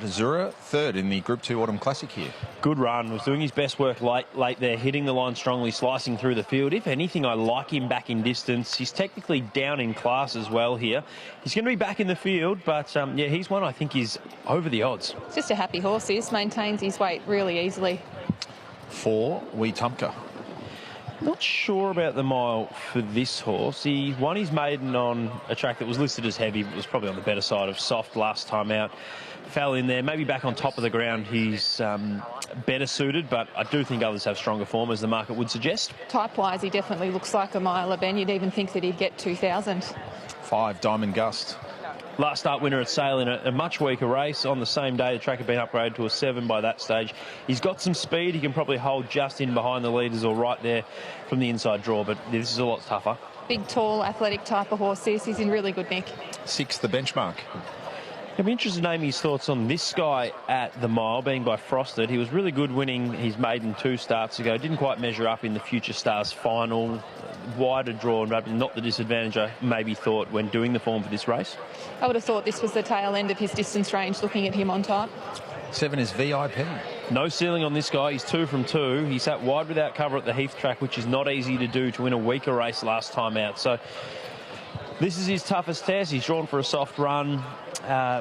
Zura, third in the Group 2 Autumn Classic here. Good run, was doing his best work late there, hitting the line strongly, slicing through the field. If anything, I like him back in distance. He's technically down in class as well here. He's going to be back in the field, but yeah, he's one I think is over the odds. It's just a happy horse. This maintains his weight really easily. 4, Wetumpka. Not sure about the mile for this horse. He won his maiden on a track that was listed as heavy, but was probably on the better side of soft last time out. Fell in there, maybe back on top of the ground. He's better suited, but I do think others have stronger form, as the market would suggest. Type-wise, he definitely looks like a miler, Ben. You'd even think that he'd get 2,000. 5, Diamond Gust. Last start winner at Sale in a much weaker race. On the same day, the track had been upgraded to a 7 by that stage. He's got some speed. He can probably hold just in behind the leaders or right there from the inside draw, but this is a lot tougher. Big, tall, athletic type of horse. He's in really good nick. 6, The Benchmark. I'm interested in Amy's thoughts on this guy at the mile, being by Frosted. He was really good winning his maiden 2 starts ago. Didn't quite measure up in the Future Stars final. Wider draw and not the disadvantage I maybe thought when doing the form for this race. I would have thought this was the tail end of his distance range, looking at him on top. 7 is VIP. No ceiling on this guy. He's 2 from 2. He sat wide without cover at the Heath track, which is not easy to do to win a weaker race last time out. So this is his toughest test. He's drawn for a soft run.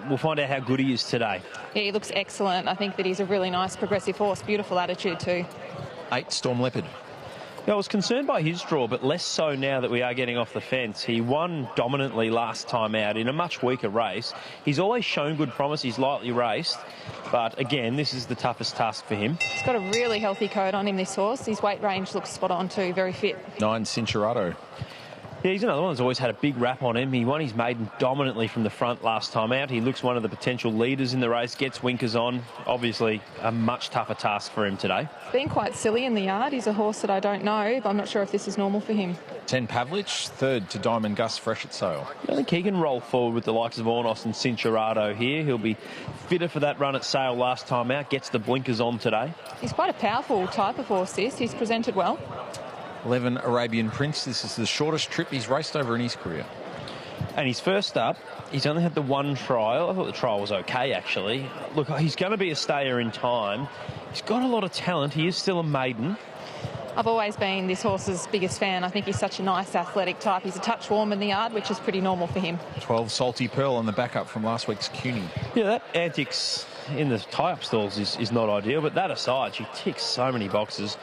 We'll find out how good he is today. Yeah, he looks excellent. I think that he's a really nice progressive horse. Beautiful attitude too. 8, Storm Leopard. Yeah, I was concerned by his draw, but less so now that we are getting off the fence. He won dominantly last time out in a much weaker race. He's always shown good promise. He's lightly raced. But again, this is the toughest task for him. He's got a really healthy coat on him, this horse. His weight range looks spot on too, very fit. 9, Cincherato. Yeah, he's another one that's always had a big rap on him. He won his maiden dominantly from the front last time out. He looks one of the potential leaders in the race, gets winkers on. Obviously, a much tougher task for him today. He's been quite silly in the yard. He's a horse that I don't know, but I'm not sure if this is normal for him. 10, Pavlich, third to Diamond Gust, fresh at Sale. I think he can roll forward with the likes of Ornos and Cincherato here. He'll be fitter for that run at Sale last time out, gets the blinkers on today. He's quite a powerful type of horse, this. He's presented well. 11, Arabian Prince. This is the shortest trip he's raced over in his career. And his first up, he's only had the 1 trial. I thought the trial was okay, actually. Look, he's going to be a stayer in time. He's got a lot of talent. He is still a maiden. I've always been this horse's biggest fan. I think he's such a nice athletic type. He's a touch warm in the yard, which is pretty normal for him. 12, Salty Pearl on the backup from last week's CUNY. Yeah, that antics in the tie-up stalls is not ideal, but that aside, she ticks so many boxes.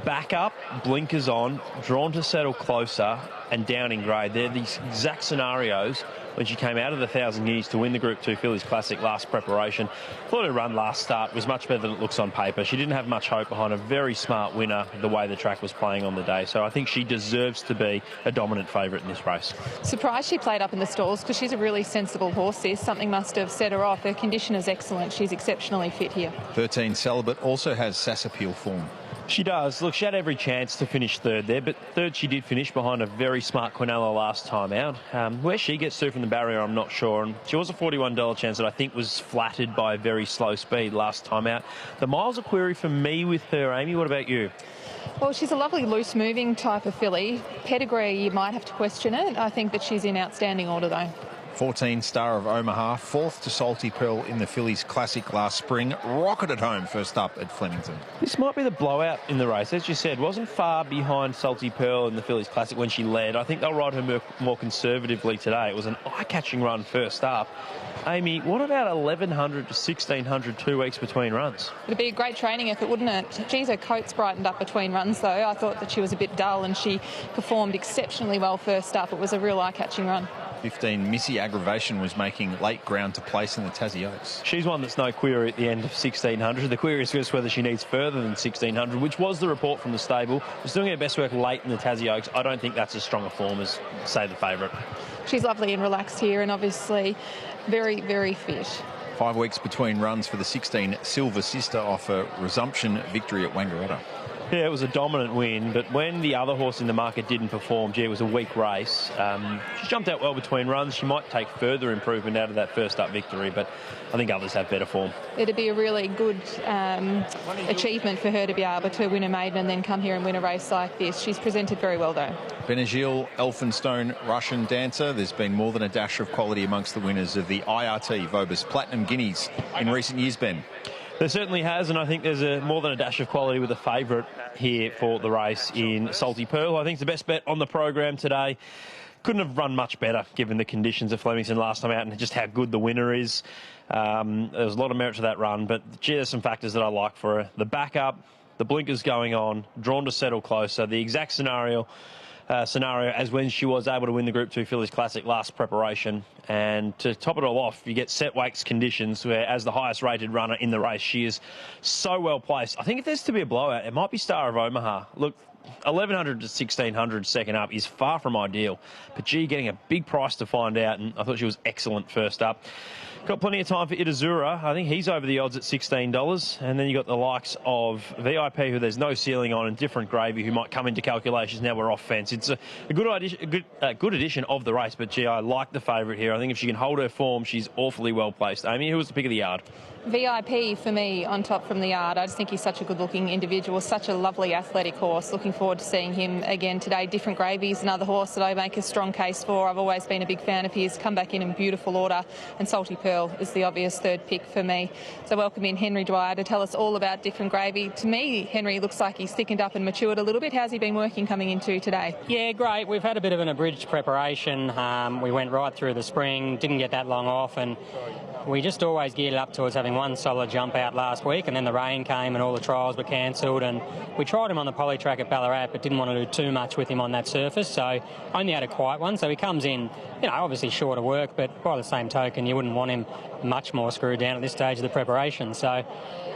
Back up, blinkers on, drawn to settle closer and down in grade. They're these exact scenarios when she came out of the 1,000 Guineas to win the Group 2 Fillies Classic last preparation. Thought her run last start was much better than it looks on paper. She didn't have much hope behind a very smart winner the way the track was playing on the day. So I think she deserves to be a dominant favourite in this race. Surprised she played up in the stalls because she's a really sensible horse. Something must have set her off. Her condition is excellent. She's exceptionally fit here. 13, Celibate also has Sassapeel form. She does. Look, she had every chance to finish third there, but third she did finish behind a very smart Quinella last time out. Where she gets to from the barrier, I'm not sure. And she was a $41 chance that I think was flattered by a very slow speed last time out. The mile's a query for me with her, Amy. What about you? Well, she's a lovely loose-moving type of filly. Pedigree, you might have to question it. I think that she's in outstanding order, though. 14, Star of Omaha, fourth to Salty Pearl in the Fillies Classic last spring. Rocketed home first up at Flemington. This might be the blowout in the race. As you said, wasn't far behind Salty Pearl in the Fillies Classic when she led. I think they'll ride her more conservatively today. It was an eye-catching run first up. Amy, what about 1,100 to 1,600 2 weeks between runs? It'd be a great training effort, wouldn't it? Geez, her coat's brightened up between runs, though. I thought that she was a bit dull and she performed exceptionally well first up. It was a real eye-catching run. 15, Missy Aggravation was making late ground to place in the Tassie Oaks. She's one that's no query at the end of 1,600. The query is just whether she needs further than 1,600, which was the report from the stable. Was doing her best work late in the Tassie Oaks. I don't think that's as strong a form as, say, the favourite. She's lovely and relaxed here and obviously very, very fit. 5 weeks between runs for the 16, Silver Sister off a resumption victory at Wangaratta. Yeah, it was a dominant win, but when the other horse in the market didn't perform, it was a weak race. She jumped out well between runs. She might take further improvement out of that first up victory, but I think others have better form. It'd be a really good achievement for her to be able to win a maiden and then come here and win a race like this. She's presented very well, though. Benazil, Elphinstone, Russian Dancer. There's been more than a dash of quality amongst the winners of the IRT Vobis Platinum Guineas in recent years, Ben. There certainly has, and I think there's more than a dash of quality with a favourite here for the race in Salty Pearl. I think it's the best bet on the program today. Couldn't have run much better given the conditions of Flemington last time out and just how good the winner is. There's a lot of merit to that run, but gee, there's some factors that I like for her. The backup, the blinkers going on, drawn to settle closer, the exact scenario as when she was able to win the Group 2 Fillies Classic last preparation. And to top it all off, you get set weights conditions where, as the highest rated runner in the race, she is so well placed. I think if there's to be a blowout, it might be Star of Omaha. Look, 1100 to 1600 second up is far from ideal, but gee, getting a big price to find out, and I thought she was excellent first up. Got plenty of time for Itazura. I think he's over the odds at $16. And then you got the likes of VIP, who there's no ceiling on, and Different Gravy, who might come into calculations now we're off fence. It's a good addition of the race, but gee, I like the favourite here. I think if she can hold her form, she's awfully well placed. Amy, who was the pick of the yard? VIP for me on top from the yard. I just think he's such a good-looking individual, such a lovely athletic horse. Looking forward to seeing him again today. Different Gravy's another horse that I make a strong case for. I've always been a big fan of his. Come back in beautiful order, and Salty Pearl is the obvious third pick for me. So welcome in Henry Dwyer to tell us all about Different Gravy. To me, Henry looks like he's thickened up and matured a little bit. How's he been working coming into today? Yeah, great. We've had a bit of an abridged preparation. We went right through the spring, didn't get that long off, and we just always geared up towards having one solid jump out last week, and then the rain came and all the trials were cancelled, and we tried him on the poly track at Ballarat but didn't want to do too much with him on that surface, so only had a quiet one. So he comes in, obviously short of work, but by the same token you wouldn't want him much more screwed down at this stage of the preparation. So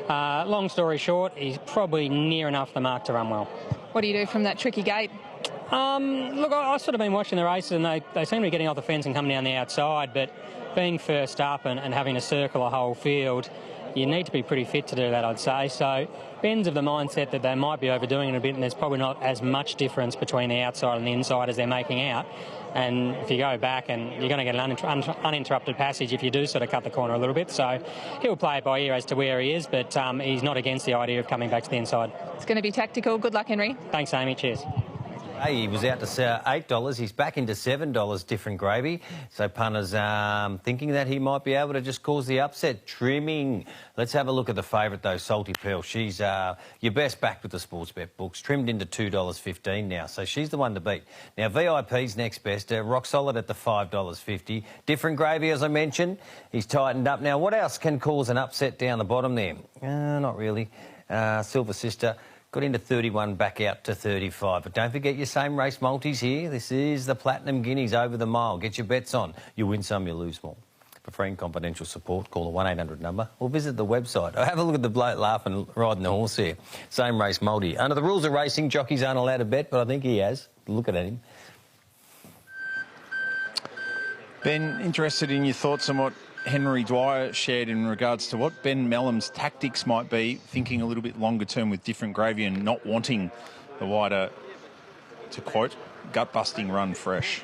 long story short, he's probably near enough the mark to run well. What do you do from that tricky gate? Look, I've sort of been watching the races, and they seem to be getting off the fence and coming down the outside, but being first up and having to circle a whole field, you need to be pretty fit to do that, I'd say. So Ben's of the mindset that they might be overdoing it a bit, and there's probably not as much difference between the outside and the inside as they're making out. And if you go back, and you're going to get an uninterrupted passage if you do sort of cut the corner a little bit. So he'll play it by ear as to where he is, but he's not against the idea of coming back to the inside. It's going to be tactical. Good luck, Henry. Thanks, Amy. Cheers. Hey, he was out to $8. He's back into $7, Different Gravy. So punters thinking that he might be able to just cause the upset. Trimming. Let's have a look at the favourite, though, Salty Pearl. She's your best back with the sports bet books. Trimmed into $2.15 now. So she's the one to beat. Now, VIP's next best. Rock solid at the $5.50. Different Gravy, as I mentioned. He's tightened up. Now, what else can cause an upset down the bottom there? Not really. Silver Sister. Got into 31, back out to 35. But don't forget your same race multis here. This is the Platinum Guineas over the mile. Get your bets on. You win some, you lose more. For free and confidential support, call the 1-800 number or visit the website. Or have a look at the bloke laughing, riding the horse here. Same race multi. Under the rules of racing, jockeys aren't allowed to bet, but I think he has. Look at him. Ben, interested in your thoughts on what Henry Dwyer shared in regards to what Ben Melham's tactics might be, thinking a little bit longer term with Different Gravy and not wanting the wider, to quote, gut-busting run fresh.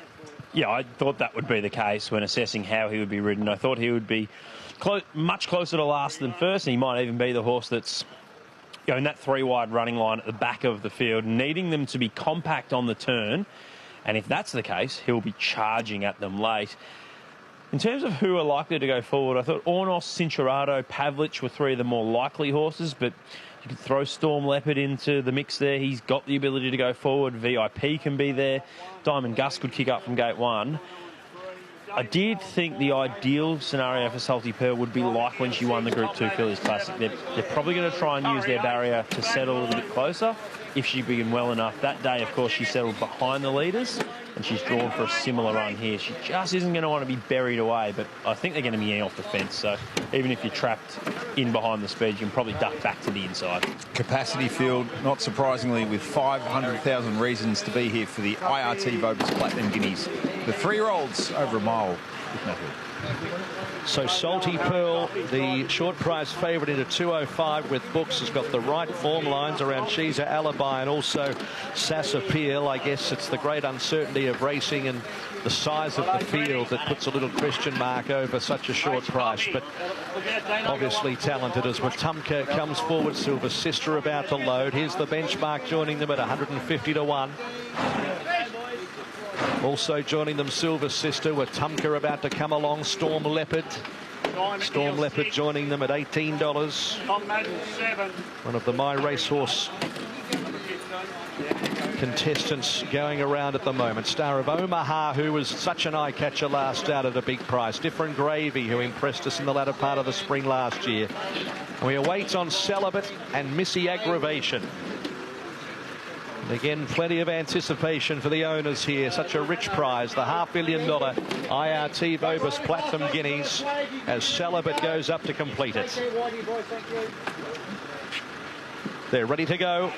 Yeah, I thought that would be the case when assessing how he would be ridden. I thought he would be much closer to last than first, and he might even be the horse that's in that three-wide running line at the back of the field, needing them to be compact on the turn. And if that's the case, he'll be charging at them late. In terms of who are likely to go forward, I thought Ornos, Cincherato, Pavlich were three of the more likely horses, but you could throw Storm Leopard into the mix there. He's got the ability to go forward. VIP can be there. Diamond Gus could kick up from gate one. I did think the ideal scenario for Salty Pearl would be like when she won the Group 2 Fillies Classic. They're probably going to try and use their barrier to settle a little bit closer if she begin well enough. That day, of course, she settled behind the leaders, and she's drawn for a similar run here. She just isn't going to want to be buried away, but I think they're going to be off the fence. So even if you're trapped in behind the speed, you can probably duck back to the inside. Capacity field, not surprisingly, with 500,000 reasons to be here for the IRT Vobis Platinum Guineas. The 3-year-olds over a mile with Matthew. So Salty Pearl, the short price favourite into 205 with books, has got the right form lines around She's a Alibi and also Sass Appeal. I guess it's the great uncertainty of racing and the size of the field that puts a little question mark over such a short price. But obviously talented as Wetumpka comes forward. Silver Sister about to load. Here's the benchmark joining them at 150 to 1. Also joining them, Silver Sister, Wetumpka about to come along, Storm Leopard. Storm Leopard joining them at $18. One of the My Racehorse contestants going around at the moment. Star of Omaha, who was such an eye-catcher last out at a big price. Different Gravy, who impressed us in the latter part of the spring last year. And we await on Celibate and Missy Aggravation. And again, plenty of anticipation for the owners here. Such a rich prize, the $500 million IRT Vobis Platinum Guineas, as Celibate goes up to complete it. They're ready to go.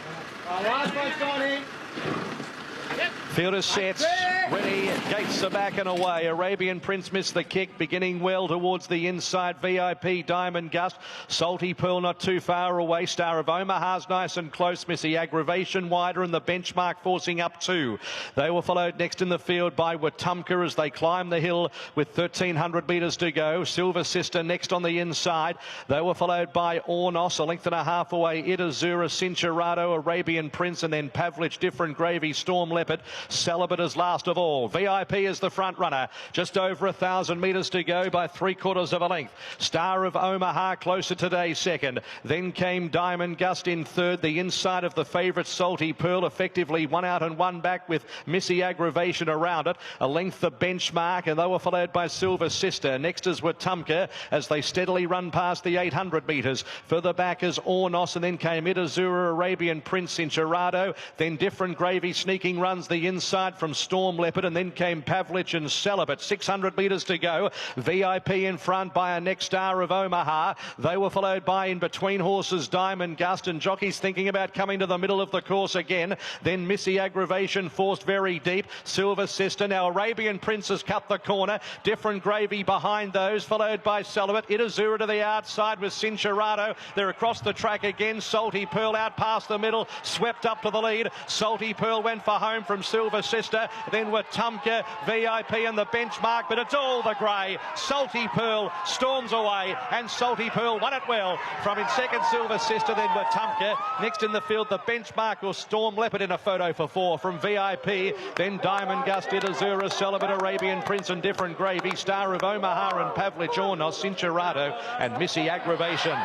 Field is set, ready, gates are back and away. Arabian Prince missed the kick, beginning well towards the inside. VIP, Diamond Gust, Salty Pearl not too far away. Star of Omaha's nice and close. Missy Aggravation wider and the benchmark forcing up too. They were followed next in the field by Wetumpka as they climb the hill with 1,300 metres to go. Silver Sister next on the inside. They were followed by Ornos, a length and a half away. Itazura, Cincherado, Arabian Prince, and then Pavlich, Different Gravy, Storm Leopard. Celibate is last of all. VIP is the front runner. Just over 1,000 metres to go by 3/4 of a length. Star of Omaha closer today second. Then came Diamond Gust in third. The inside of the favourite Salty Pearl, effectively one out and one back with Missy Aggravation around it. A length the benchmark, and they were followed by Silver Sister. Next is Wetumpka as they steadily run past the 800 metres. Further back is Ornos, and then came Itazura, Arabian Prince, Cincherado. Then Different Gravy sneaking runs the inside from Storm Leopard, and then came Pavlich and Celibate. 600 metres to go. VIP in front by a next Star of Omaha. They were followed by in between horses Diamond Gust, and jockeys thinking about coming to the middle of the course again. Then Missy Aggravation forced very deep. Silver Sister. Now Arabian Prince has cut the corner. Different Gravy behind those, followed by Celibate. Itazura to the outside with Cincherado. They're across the track again. Salty Pearl out past the middle, swept up to the lead. Salty Pearl went for home from Silver Sister, then Wetumpka, VIP and the benchmark, but it's all the grey. Salty Pearl storms away, and Salty Pearl won it well. From in second, Silver Sister, then Wetumpka. Next in the field, the benchmark or Storm Leopard in a photo for 4 from VIP, then Diamond Gust, Itazura, Celibate, Arabian Prince and Different Gravy, Star of Omaha and Pavlich, Ornos, Cincherado and Missy Aggravation.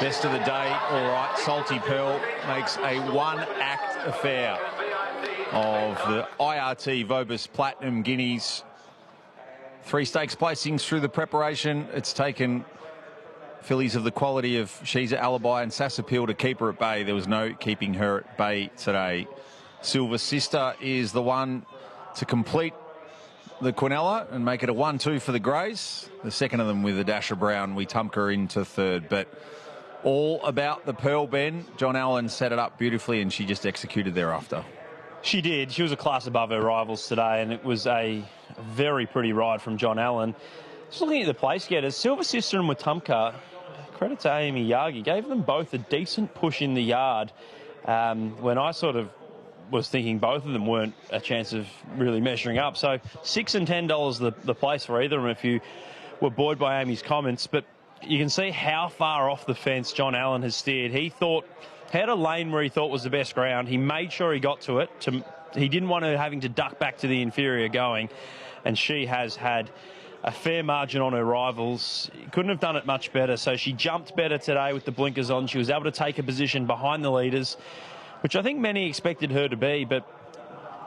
Best of the day, all right. Salty Pearl makes a one-act affair of the IRT Vobis Platinum Guineas. 3 stakes placings through the preparation. It's taken fillies of the quality of She's a Alibi and Sass Appeal to keep her at bay. There was no keeping her at bay today. Silver Sister is the one to complete the Quinella and make it a 1-2 for the Greys. The second of them with a dash of brown. Wetumpka into third. But all about the Pearl, Ben. John Allen set it up beautifully and she just executed thereafter. She did. She was a class above her rivals today, and it was a very pretty ride from John Allen. Just looking at the place getters, Silver Sister and Wetumpka, credit to Amy Yagi, gave them both a decent push in the yard when I sort of was thinking both of them weren't a chance of really measuring up. So $6 and $10 the place for either of them if you were buoyed by Amy's comments. But you can see how far off the fence John Allen has steered. He had a lane where he thought was the best ground. He made sure he got to it. He didn't want her having to duck back to the inferior going. And she has had a fair margin on her rivals. Couldn't have done it much better. So she jumped better today with the blinkers on. She was able to take a position behind the leaders, which I think many expected her to be. But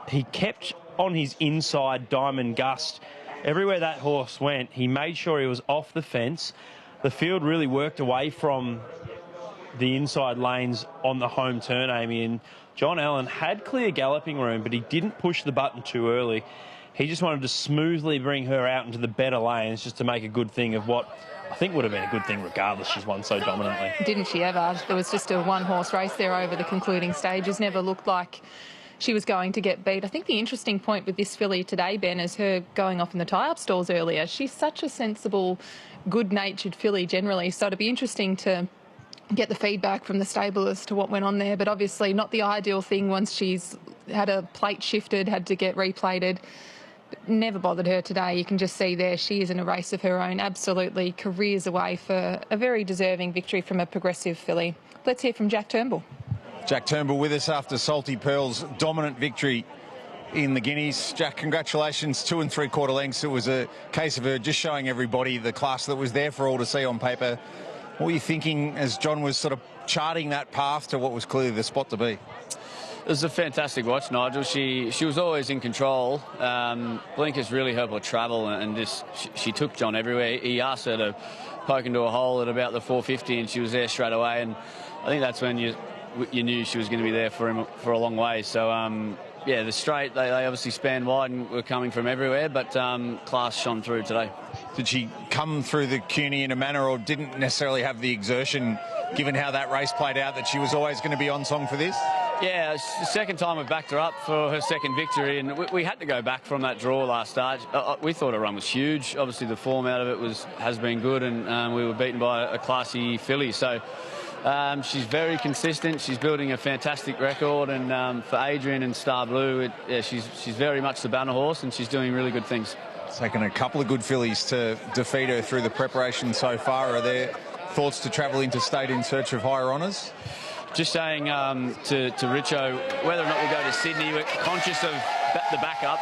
he kept on his inside Diamond Gust. Everywhere that horse went, he made sure he was off the fence. The field really worked away from the inside lanes on the home turn, Amy, and John Allen had clear galloping room, but he didn't push the button too early. He just wanted to smoothly bring her out into the better lanes just to make a good thing of what I think would have been a good thing regardless. She's won so dominantly. Didn't she ever? There was just a one-horse race there over the concluding stages. Never looked like she was going to get beat. I think the interesting point with this filly today, Ben, is her going off in the tie-up stalls earlier. She's such a sensible, good-natured filly generally, so it'd be interesting to get the feedback from the stable as to what went on there, but obviously not the ideal thing once she's had a plate shifted, had to get replated. Never bothered her today. You can just see there she is in a race of her own, absolutely careers away for a very deserving victory from a progressive filly. Let's hear from Jack Turnbull. Jack Turnbull with us after Salty Pearl's dominant victory in the Guineas. Jack, congratulations, 2 3/4 lengths. It was a case of her just showing everybody the class that was there for all to see on paper. What were you thinking as John was sort of charting that path to what was clearly the spot to be? It was a fantastic watch, Nigel. She was always in control. Blinkers really helped her travel, and just she took John everywhere. He asked her to poke into a hole at about the 450, and she was there straight away. And I think that's when you knew she was going to be there for him for a long way. So yeah, the straight they obviously spanned wide and were coming from everywhere, but class shone through today. Did she come through the CUNY in a manner, or didn't necessarily have the exertion, given how that race played out, that she was always going to be on song for this? Yeah, it's the second time we backed her up for her second victory, and we had to go back from that draw last start. We thought her run was huge. Obviously, the form out of it has been good, and we were beaten by a classy filly. So she's very consistent. She's building a fantastic record, and for Adrian and Star Blue, she's very much the banner horse, and she's doing really good things. It's taken a couple of good fillies to defeat her through the preparation so far. Are there thoughts to travel interstate in search of higher honours? Just saying to Richo, whether or not we go to Sydney, we're conscious of the backup,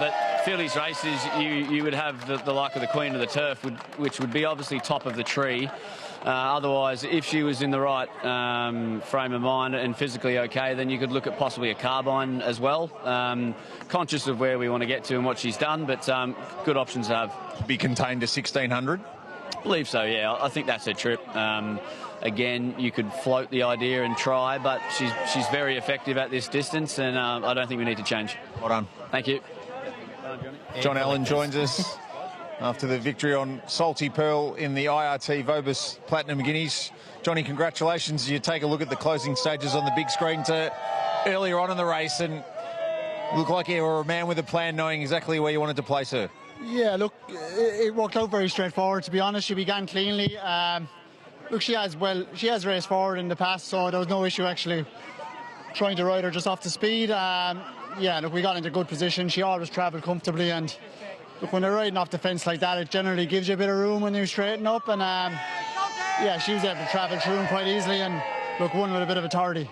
but fillies races, you would have the like of the Queen of the Turf, which would be obviously top of the tree. Otherwise, if she was in the right frame of mind and physically okay, then you could look at possibly a Carbine as well. Conscious of where we want to get to and what she's done, but good options to have. Be contained to 1600? I believe so, yeah. I think that's her trip. Again, you could float the idea and try, but she's very effective at this distance, and I don't think we need to change. Well done. Thank you. John Allen joins us after the victory on Salty Pearl in the IRT Vobis Platinum Guineas. Johnny, congratulations. You take a look at the closing stages on the big screen to earlier on in the race, and looked like you were a man with a plan, knowing exactly where you wanted to place her. Yeah, look, it worked out very straightforward, to be honest. She began cleanly. Look, she has raced forward in the past, so there was no issue actually trying to ride her just off the speed. Yeah, look, we got into good position. She always travelled comfortably, and look, when they're riding off the fence like that, it generally gives you a bit of room when you straighten up, and yeah, she was able to travel through them quite easily, and look, won with a bit of authority.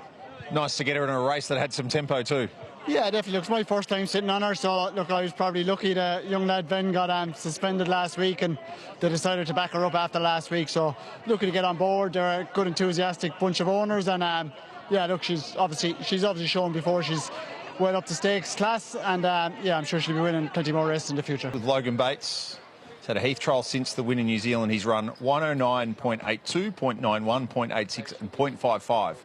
Nice to get her in a race that had some tempo too. Yeah, definitely. Look, it's my first time sitting on her, so look, I was probably lucky that young lad Ben got suspended last week, and they decided to back her up after last week. So lucky to get on board. They're a good, enthusiastic bunch of owners, and yeah, look, she's obviously shown before she's well up to stakes class, and yeah, I'm sure she'll be winning plenty more races in the future. With Logan Bates, he's had a Heath trial since the win in New Zealand. He's run 109.82, 0.91, 0.86 and 0.55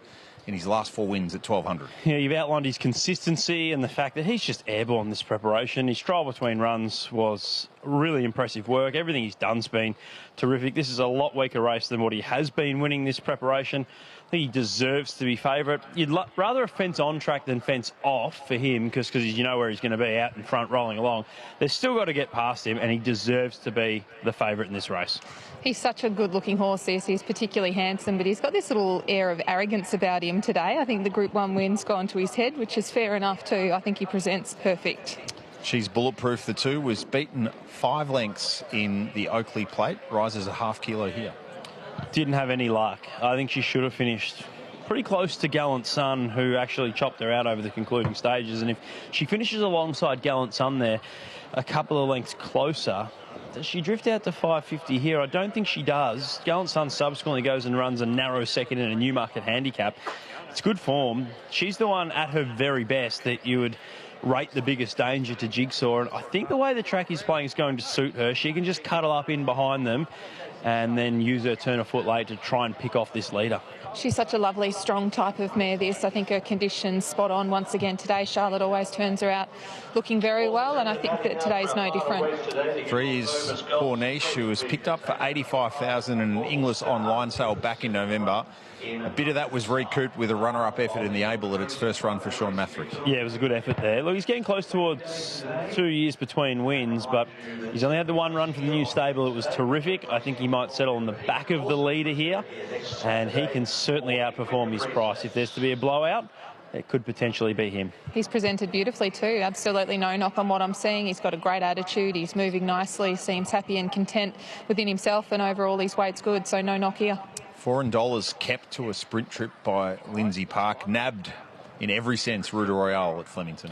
in his last 4 wins at 1200. Yeah, you've outlined his consistency and the fact that he's just airborne this preparation. His trial between runs was really impressive work. Everything he's done's been terrific. This is a lot weaker race than what he has been winning this preparation. I think he deserves to be favourite. You'd rather a fence on track than fence off for him, because you know where he's going to be, out in front rolling along. They've still got to get past him, and he deserves to be the favourite in this race. He's such a good-looking horse, this. He's particularly handsome, but he's got this little air of arrogance about him today. I think the Group 1 win's gone to his head, which is fair enough too. I think he presents perfect. She's bulletproof. The 2 was beaten 5 lengths in the Oakley Plate. Rises a ½ kilo here. Didn't have any luck. I think she should have finished pretty close to Gallant Sun, who actually chopped her out over the concluding stages. And if she finishes alongside Gallant Sun there, a couple of lengths closer, does she drift out to 550 here? I don't think she does. Gallant Sun subsequently goes and runs a narrow second in a Newmarket handicap. It's good form. She's the one at her very best that you would rate the biggest danger to Jigsaw, and I think the way the track is playing is going to suit her. She can just cuddle up in behind them. and then use her turn of foot late to try and pick off this leader. She's such a lovely, strong type of mare, this. I think her condition's spot on once again today. Charlotte always turns her out looking very well, and I think that today's no different. 3 is Corniche, who was picked up for $85,000 in an English online sale back in November. A bit of that was recouped with a runner-up effort in the Able at its first run for Sean Mathrick. Yeah, it was a good effort there. Look, he's getting close towards 2 years between wins, but he's only had the one run from the new stable. It was terrific. I think he might settle on the back of the leader here, and he can certainly outperform his price. If there's to be a blowout, it could potentially be him. He's presented beautifully too. Absolutely no knock on what I'm seeing. He's got a great attitude. He's moving nicely. Seems happy and content within himself, and overall his weight's good, so no knock here. $4 kept to a sprint trip by Lindsay Park. Nabbed in every sense Ruta Royale at Flemington.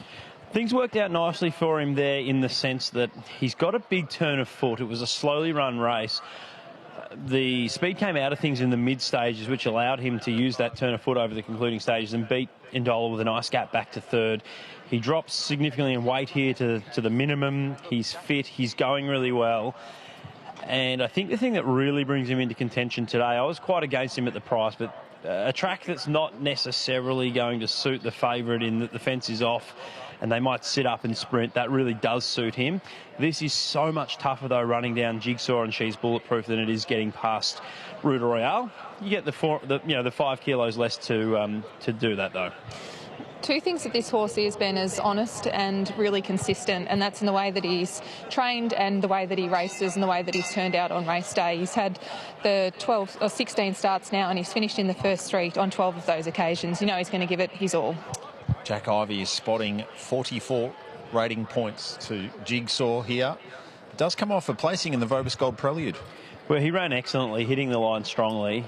Things worked out nicely for him there in the sense that he's got a big turn of foot. It was a slowly run race. The speed came out of things in the mid stages, which allowed him to use that turn of foot over the concluding stages and beat Indola with a nice gap back to third. He drops significantly in weight here to the minimum. He's fit. He's going really well. And I think the thing that really brings him into contention today, I was quite against him at the price, but a track that's not necessarily going to suit the favourite in that the fence is off and they might sit up and sprint, that really does suit him. This is so much tougher, though, running down Jigsaw and She's Bulletproof than it is getting past Ruta Royale. You get the 5 kilos less to do that, though. Two things that this horse is, Ben, is honest and really consistent, and that's in the way that he's trained and the way that he races and the way that he's turned out on race day. He's had the 12 or 16 starts now, and he's finished in the first 3 on 12 of those occasions. You know he's going to give it his all. Jack Ivey is spotting 44 rating points to Jigsaw here. It does come off a placing in the Vobis Gold Prelude. Well, he ran excellently, hitting the line strongly.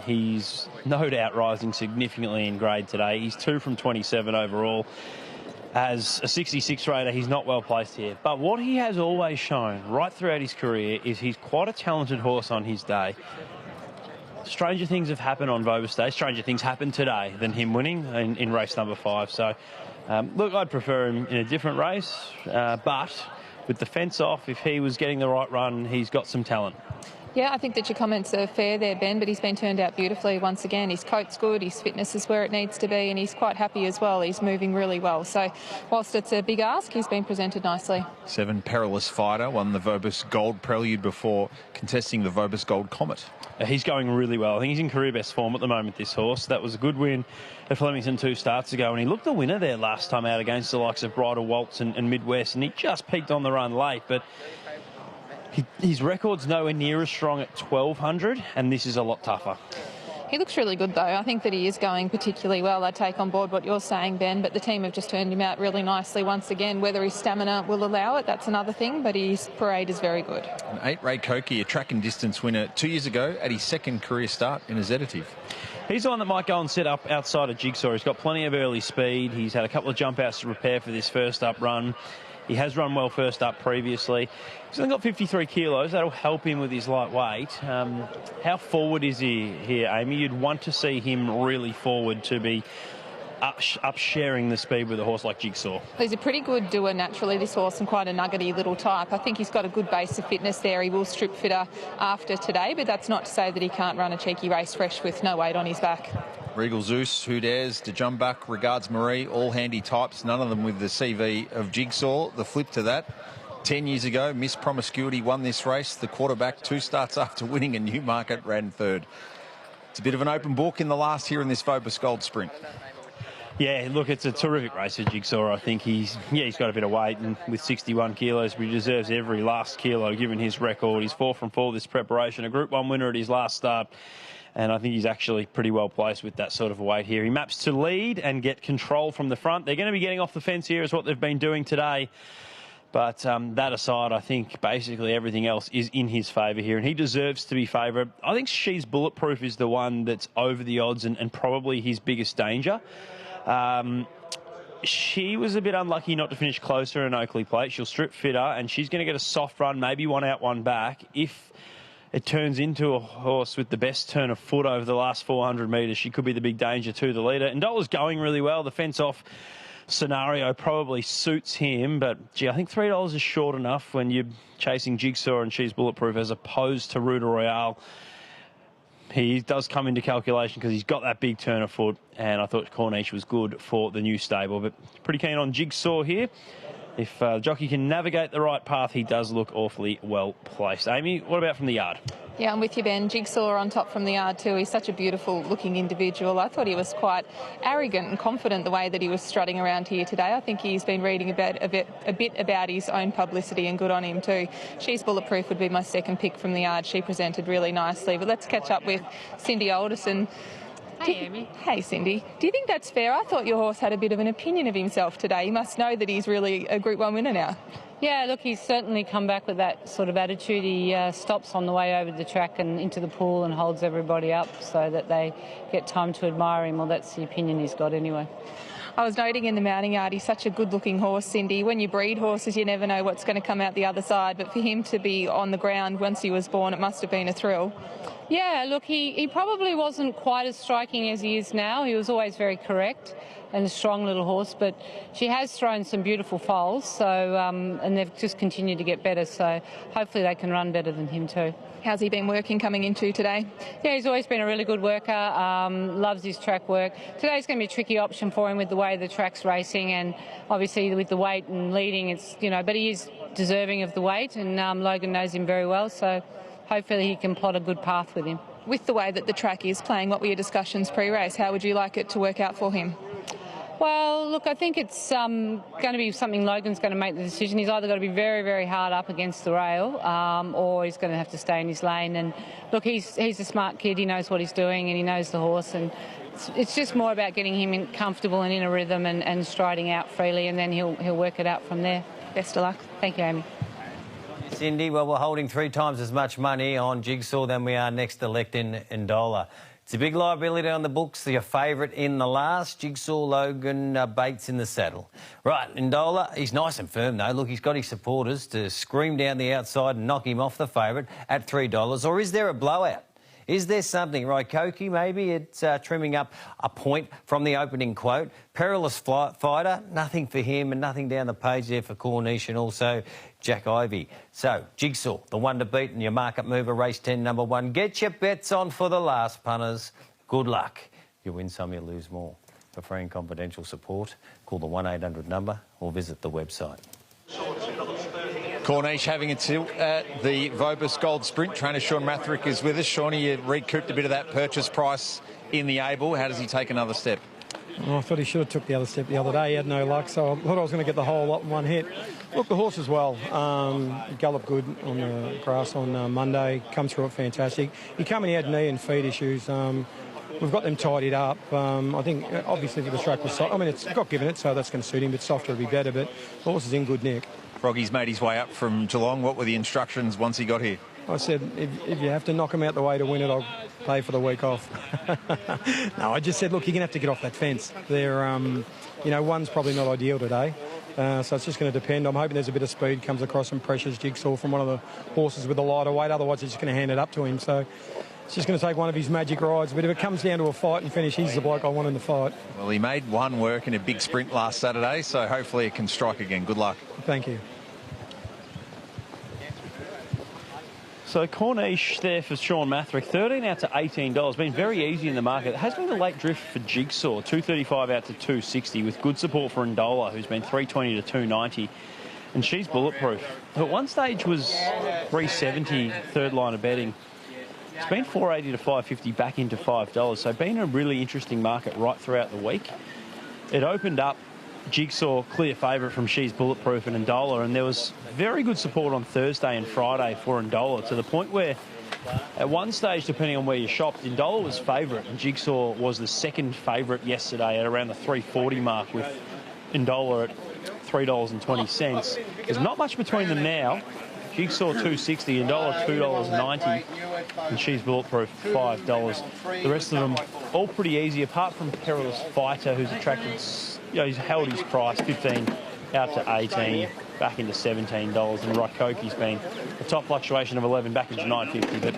He's no doubt rising significantly in grade today. He's 2 from 27 overall. As a 66 rater, he's not well placed here. But what he has always shown right throughout his career is he's quite a talented horse on his day. Stranger things have happened on Vobis Day. Stranger things happened today than him winning in race number 5. So, look, I'd prefer him in a different race. But with the fence off, if he was getting the right run, he's got some talent. Yeah, I think that your comments are fair there, Ben, but he's been turned out beautifully once again. His coat's good, his fitness is where it needs to be, and he's quite happy as well. He's moving really well. So whilst it's a big ask, he's been presented nicely. 7 Perilous Fighter won the Vobis Gold Prelude before contesting the Vobis Gold Comet. He's going really well. I think he's in career best form at the moment, this horse. That was a good win at Flemington 2 starts ago, and he looked the winner there last time out against the likes of Bridal Waltz and Midwest, and he just peaked on the run late, but his record's nowhere near as strong at 1,200, and this is a lot tougher. He looks really good, though. I think that he is going particularly well. I take on board what you're saying, Ben, but the team have just turned him out really nicely once again. Whether his stamina will allow it, that's another thing, but his parade is very good. An 8 Ray Koki, a track and distance winner 2 years ago at his second career start in a Zetative. He's the one that might go and set up outside of Jigsaw. He's got plenty of early speed. He's had a couple of jump outs to prepare for this first up run. He has run well first up previously. He's only got 53 kilos. That'll help him with his light weight. How forward is he here, Amy? You'd want to see him really forward to be up sharing the speed with a horse like Jigsaw. He's a pretty good doer naturally, this horse, and quite a nuggety little type. I think he's got a good base of fitness there. He will strip fitter after today, but that's not to say that he can't run a cheeky race fresh with no weight on his back. Regal Zeus, Who Dares, De Jumbuck, Regards Marie, all handy types, none of them with the CV of Jigsaw. The flip to that, 10 years ago, Miss Promiscuity won this race. The quarterback, 2 starts after winning a Newmarket, ran 3rd. It's a bit of an open book in the last here in this Vobis Gold Sprint. Yeah, look, it's a terrific race for Jigsaw. I think he's got a bit of weight, and with 61 kilos, but he deserves every last kilo given his record. He's 4 from 4 this preparation, a Group 1 winner at his last start. And I think he's actually pretty well placed with that sort of weight here. He maps to lead and get control from the front. They're going to be getting off the fence here is what they've been doing today. But that aside, I think basically everything else is in his favour here, and he deserves to be favourite. I think She's Bulletproof is the one that's over the odds and probably his biggest danger. She was a bit unlucky not to finish closer in Oakley Plate. She'll strip fitter, and she's going to get a soft run, maybe one out, one back. If it turns into a horse with the best turn of foot over the last 400 metres, she could be the big danger to the leader. Indola's going really well. The fence off scenario probably suits him, but gee, I think $3 is short enough when you're chasing Jigsaw and She's Bulletproof as opposed to Ruta Royale. He does come into calculation because he's got that big turn of foot, and I thought Corniche was good for the new stable, but pretty keen on Jigsaw here. If the jockey can navigate the right path, he does look awfully well placed. Amy, what about from the yard? Yeah, I'm with you, Ben. Jigsaw on top from the yard too. He's such a beautiful looking individual. I thought he was quite arrogant and confident the way that he was strutting around here today. I think he's been reading a bit about his own publicity, and good on him too. She's Bulletproof would be my second pick from the yard. She presented really nicely. But let's catch up with Cindy Alderson. Hey, Amy. Hey, Cindy. Do you think that's fair? I thought your horse had a bit of an opinion of himself today. He must know that he's really a Group 1 winner now. Yeah, look, he's certainly come back with that sort of attitude. He stops on the way over the track and into the pool and holds everybody up so that they get time to admire him. Well, that's the opinion he's got anyway. I was noting in the mounting yard, he's such a good-looking horse, Cindy. When you breed horses, you never know what's going to come out the other side. But for him to be on the ground once he was born, it must have been a thrill. Yeah, look, he probably wasn't quite as striking as he is now. He was always very correct and a strong little horse, but she has thrown some beautiful foals, so and they've just continued to get better, so hopefully they can run better than him too. How's he been working coming into today? Yeah, he's always been a really good worker, loves his track work. Today's going to be a tricky option for him with the way the track's racing, and obviously with the weight and leading, it's, you know, but he is deserving of the weight, and Logan knows him very well, so hopefully he can plot a good path with him. With the way that the track is playing, what were your discussions pre-race? How would you like it to work out for him? Well, look, I think it's going to be something Logan's going to make the decision. He's either got to be very, very hard up against the rail or he's going to have to stay in his lane. And look, he's a smart kid. He knows what he's doing and he knows the horse. And it's just more about getting him comfortable and in a rhythm and striding out freely, and then he'll work it out from there. Best of luck. Thank you, Amy. Cindy, well, we're holding 3 times as much money on Jigsaw than we are next to Lectin and Dollar. It's a big liability on the books. Your favourite in the last, Jigsaw, Logan, Bates in the saddle. Right, Ndola, he's nice and firm though. Look, he's got his supporters to scream down the outside and knock him off the favourite at $3. Or is there a blowout? Is there something? Right, Koki, maybe it's trimming up a point from the opening quote. Perilous fighter, nothing for him and nothing down the page there for Corniche and also Jack Ivy. So, Jigsaw, the one to beat, and your market mover, race 10, number 1. Get your bets on for the last, punters. Good luck. You win some, you lose more. For free and confidential support, call the 1-800 number or visit the website. Corniche having a tilt at the Vobis Gold Sprint. Trainer Sean Matherick is with us. Shawnee, you recouped a bit of that purchase price in the Able. How does he take another step? Oh, I thought he should have took the other step the other day. He had no luck, so I thought I was going to get the whole lot in one hit. Look, the horse as well. Galloped good on the grass on Monday. Come through it fantastic. He came and he had knee and feet issues. We've got them tidied up. I think, obviously, for the track was soft. I mean, it's got given it, so that's going to suit him, but softer would be better. But the horse is in good nick. Froggy's made his way up from Geelong. What were the instructions once he got here? I said, if you have to knock him out the way to win it, I'll pay for the week off. No, I just said, look, you're going to have to get off that fence. They're, you know, one's probably not ideal today. So it's just going to depend. I'm hoping there's a bit of speed comes across and pressures Jigsaw from one of the horses with a lighter weight. Otherwise, he's just going to hand it up to him. So it's just going to take one of his magic rides. But if it comes down to a fight and finish, he's the bloke I want in the fight. Well, he made one work in a big sprint last Saturday, so hopefully it can strike again. Good luck. Thank you. So Corniche there for Sean Matherick, 13 out to $18. Been very easy in the market. It has been a late drift for Jigsaw, 235 out to 260 with good support for Ndola, who's been 320 to 290. And she's bulletproof. But one stage was 370, third line of betting. It's been 480 to 550 back into $5. So been a really interesting market right throughout the week. It opened up Jigsaw clear favourite from She's Bulletproof and Ndola, and there was very good support on Thursday and Friday for Ndola, to the point where at one stage, depending on where you shopped, Ndola was favourite and Jigsaw was the second favourite yesterday at around the 340 mark, with Ndola at $3.20. There's not much between them now. Jigsaw $2.60, Ndola $2.90, and She's Bulletproof $5. The rest of them all pretty easy, apart from Perilous Fighter, who's attracted, you know, he's held his price 15 out to 18, back into $17, and Rakoki's been a top fluctuation of 11 back into $9.50. But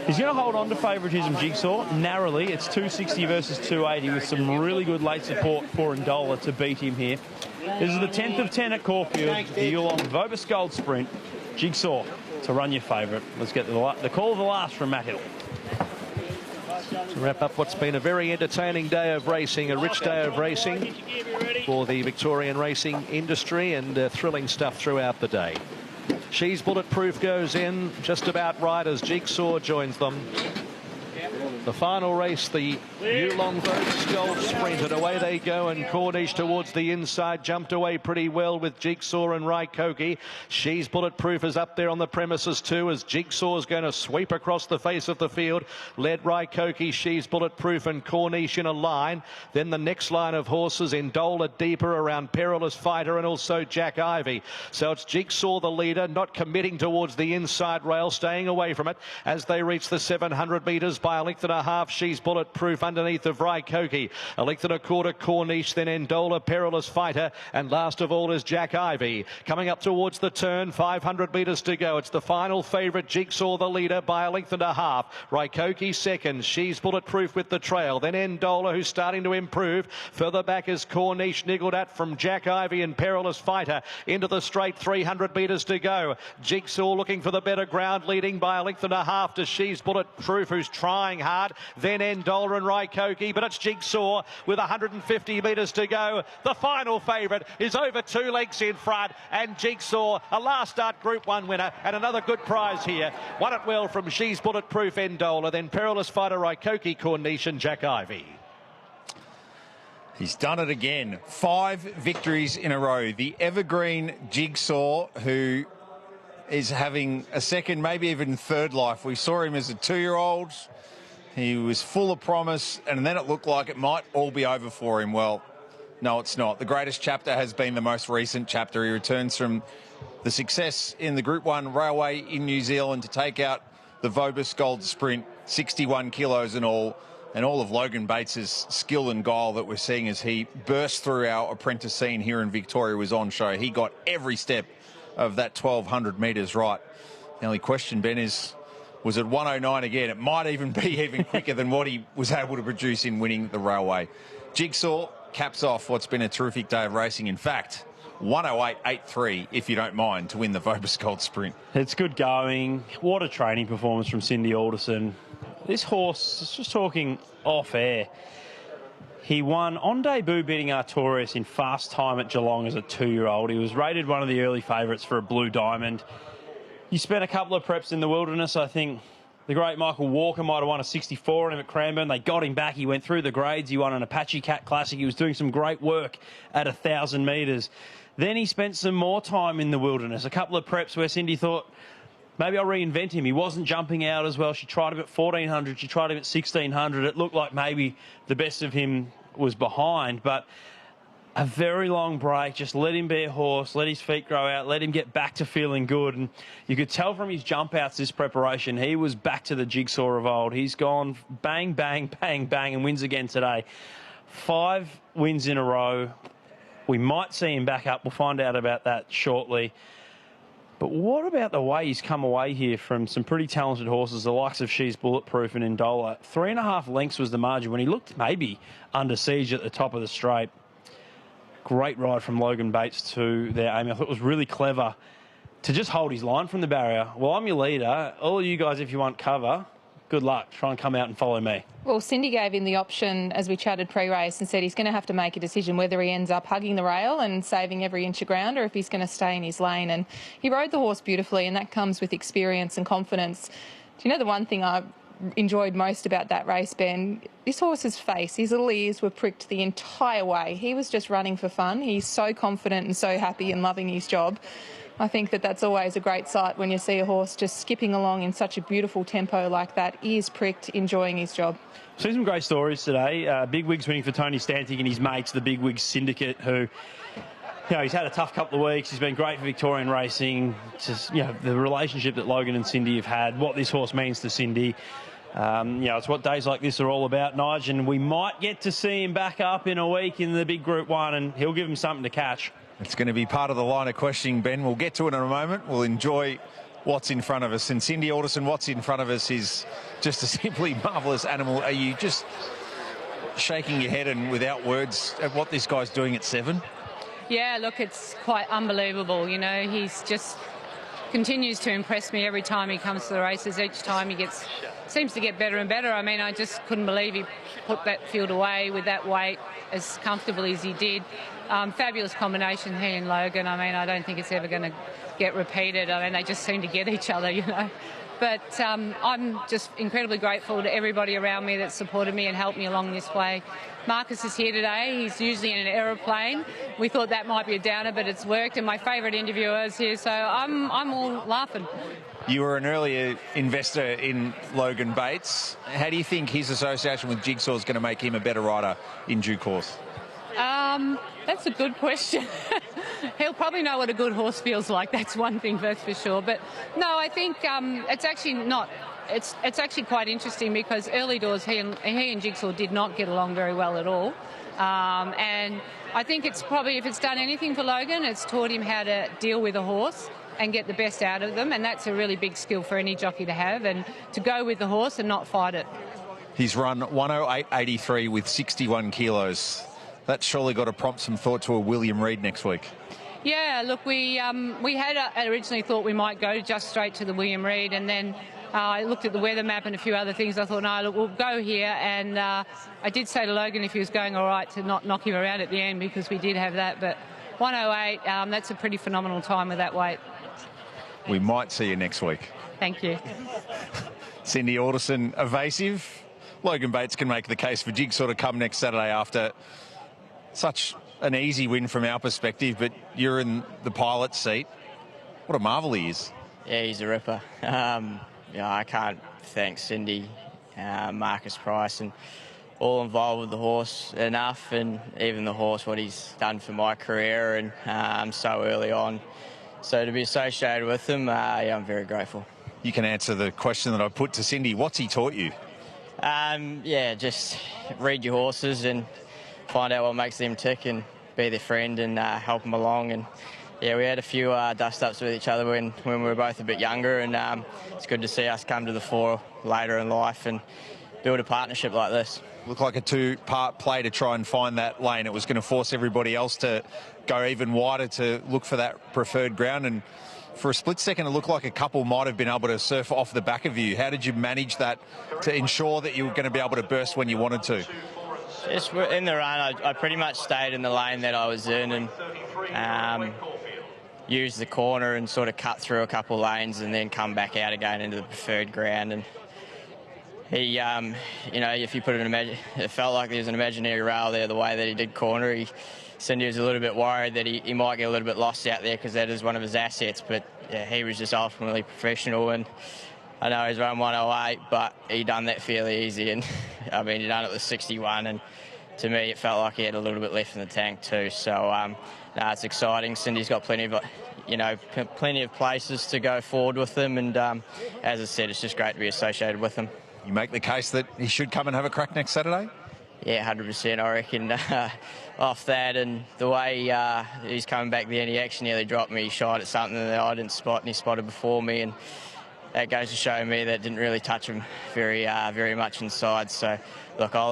He's going to hold on to favouritism, Jigsaw, narrowly. It's 260 versus 280 with some really good late support for Ndola to beat him here. This is the 10th of 10 at Caulfield. The Yulong Vobis Gold Sprint. Jigsaw to run your favourite. Let's get the call of the last from Matt Hill. To wrap up what's been a very entertaining day of racing, a rich day of racing for the Victorian racing industry, and thrilling stuff throughout the day. She's Bulletproof goes in just about right as Jigsaw joins them. The final race, the Yulong Vobis Gold Sprint, and away they go, and Cornish towards the inside, jumped away pretty well with Jigsaw and Raikoki. She's Bulletproof is up there on the premises too, as Jigsaw is going to sweep across the face of the field. Led Raikoki, She's Bulletproof and Cornish in a line. Then the next line of horses, Ndola deeper around Perilous Fighter and also Jack Ivy. So it's Jigsaw the leader, not committing towards the inside rail, staying away from it as they reach the 700 metres by a length and a half. She's Bulletproof underneath of Raikoki. A length and a quarter Cornish, then Ndola, Perilous Fighter, and last of all is Jack Ivy. Coming up towards the turn, 500 metres to go. It's the final favourite, Jigsaw the leader by a length and a half. Raikoki second. She's Bulletproof with the trail. Then Ndola, who's starting to improve. Further back is Cornish, niggled at from Jack Ivy and Perilous Fighter. Into the straight, 300 metres to go. Jigsaw looking for the better ground, leading by a length and a half to She's Bulletproof, who's trying hard. Then Ndola and Raikoki, but it's Jigsaw with 150 metres to go. The final favourite is over 2 lengths in front, and Jigsaw, a last start Group 1 winner, and another good prize here. Won it well from She's Bulletproof, Ndola, then Perilous Fighter, Raikoki, Cornish and Jack Ivy. He's done it again. 5 victories in a row. The evergreen Jigsaw, who is having a second, maybe even third life. We saw him as a 2-year-old. He was full of promise, and then it looked like it might all be over for him. Well, no, it's not. The greatest chapter has been the most recent chapter. He returns from the success in the Group 1 Railway in New Zealand to take out the Vobis Gold Sprint, 61 kilos in all, and all of Logan Bates's skill and guile that we're seeing as he burst through our apprentice scene here in Victoria was on show. He got every step of that 1,200 metres right. The only question, Ben, is, was it 109 again? It might even be even quicker than what he was able to produce in winning the Railway. Jigsaw caps off what's been a terrific day of racing. In fact, 108.83, if you don't mind, to win the Vobis Gold Sprint. It's good going. What a training performance from Cindy Alderson. This horse, just talking off air, he won on debut beating Artorias in fast time at Geelong as a 2-year-old. He was rated one of the early favourites for a Blue Diamond. He spent a couple of preps in the wilderness. I think the great Michael Walker might have won a 64 on him at Cranbourne. They got him back. He went through the grades. He won an Apache Cat Classic. He was doing some great work at 1,000 metres. Then he spent some more time in the wilderness. A couple of preps where Cindy thought, maybe I'll reinvent him. He wasn't jumping out as well. She tried him at 1,400. She tried him at 1,600. It looked like maybe the best of him was behind, but a very long break. Just let him be a horse, let his feet grow out, let him get back to feeling good. And you could tell from his jump outs this preparation, he was back to the Jigsaw of old. He's gone bang, bang, bang, bang, and wins again today. 5 wins in a row. We might see him back up. We'll find out about that shortly. But what about the way he's come away here from some pretty talented horses, the likes of She's Bulletproof and Ndola? 3.5 lengths was the margin when he looked maybe under siege at the top of the straight. Great ride from Logan Bates to there, Amy. I thought it was really clever to just hold his line from the barrier. Well, I'm your leader. All of you guys, if you want cover, good luck. Try and come out and follow me. Well, Cindy gave him the option as we chatted pre-race and said he's going to have to make a decision whether he ends up hugging the rail and saving every inch of ground or if he's going to stay in his lane. And he rode the horse beautifully, and that comes with experience and confidence. Do you know the one thing I enjoyed most about that race, Ben? This horse's face, his little ears were pricked the entire way. He was just running for fun. He's so confident and so happy and loving his job. I think that that's always a great sight when you see a horse just skipping along in such a beautiful tempo like that, ears pricked, enjoying his job. Seen some great stories today. Big Wigs winning for Tony Stantic and his mates, the Big Wigs Syndicate, who, you know, he's had a tough couple of weeks. He's been great for Victorian racing. Just, you know, the relationship that Logan and Cindy have had, what this horse means to Cindy. You know, it's what days like this are all about, Nige, and we might get to see him back up in a week in the big Group 1, and he'll give him something to catch. It's going to be part of the line of questioning, Ben. We'll get to it in a moment. We'll enjoy what's in front of us. And Cindy Alderson, what's in front of us is just a simply marvellous animal. Are you just shaking your head and without words at what this guy's doing at 7? Yeah, look, it's quite unbelievable. You know, he's just continues to impress me every time he comes to the races. Each time he seems to get better and better. I mean, I just couldn't believe he put that field away with that weight as comfortably as he did. Fabulous combination, he and Logan. I mean, I don't think it's ever going to get repeated. I mean, they just seem to get each other, you know. But I'm just incredibly grateful to everybody around me that supported me and helped me along this way. Marcus is here today. He's usually in an aeroplane. We thought that might be a downer, but it's worked, and my favourite interviewer is here, so I'm all laughing. You were an earlier investor in Logan Bates. How do you think his association with Jigsaw is going to make him a better rider in due course? That's a good question. He'll probably know what a good horse feels like. That's one thing, that's for sure. But no, I think it's actually not. It's actually quite interesting because early doors he and Jigsaw did not get along very well at all. And I think it's probably, if it's done anything for Logan, it's taught him how to deal with a horse and get the best out of them. And that's a really big skill for any jockey to have, and to go with the horse and not fight it. He's run 108.83 with 61 kilos. That's surely got to prompt some thought to a William Reid next week. Yeah, look, we had originally thought we might go just straight to the William Reid, and then I looked at the weather map and a few other things. I thought, no, look, we'll go here. And I did say to Logan if he was going all right to not knock him around at the end, because we did have that. But 108, that's a pretty phenomenal time with that weight. We might see you next week. Thank you. Cindy Alderson, evasive. Logan Bates can make the case for Jigsaw to come next Saturday after such an easy win from our perspective, but you're in the pilot's seat. What a marvel he is. Yeah, he's a ripper. I can't thank Cindy, Marcus Price and all involved with the horse enough, and even the horse, what he's done for my career and so early on. So to be associated with him, I'm very grateful. You can answer the question that I put to Cindy. What's he taught you? Just read your horses and find out what makes them tick and be their friend and help them along. And we had a few dust-ups with each other when we were both a bit younger, and it's good to see us come to the fore later in life and build a partnership like this. Looked like a two-part play to try and find that lane. It was going to force everybody else to go even wider to look for that preferred ground, and for a split second it looked like a couple might have been able to surf off the back of you. How did you manage that to ensure that you were going to be able to burst when you wanted to? Just in the run, I pretty much stayed in the lane that I was in and used the corner and sort of cut through a couple lanes and then come back out again into the preferred ground. And he, if you put it it felt like there was an imaginary rail there the way that he did corner. Cindy was a little bit worried that he might get a little bit lost out there because that is one of his assets, but he was just ultimately professional, and I know he's run 108, but he done that fairly easy, and I mean, he done it with 61, and to me it felt like he had a little bit left in the tank too. So it's exciting. Cindy's got plenty of places to go forward with him, and as I said, it's just great to be associated with him. You make the case that he should come and have a crack next Saturday? Yeah, 100%. I reckon off that and the way he's coming back there and he actually nearly dropped me. He shot at something that I didn't spot and he spotted before me, and that goes to show me that didn't really touch him very much inside. So, look, I'll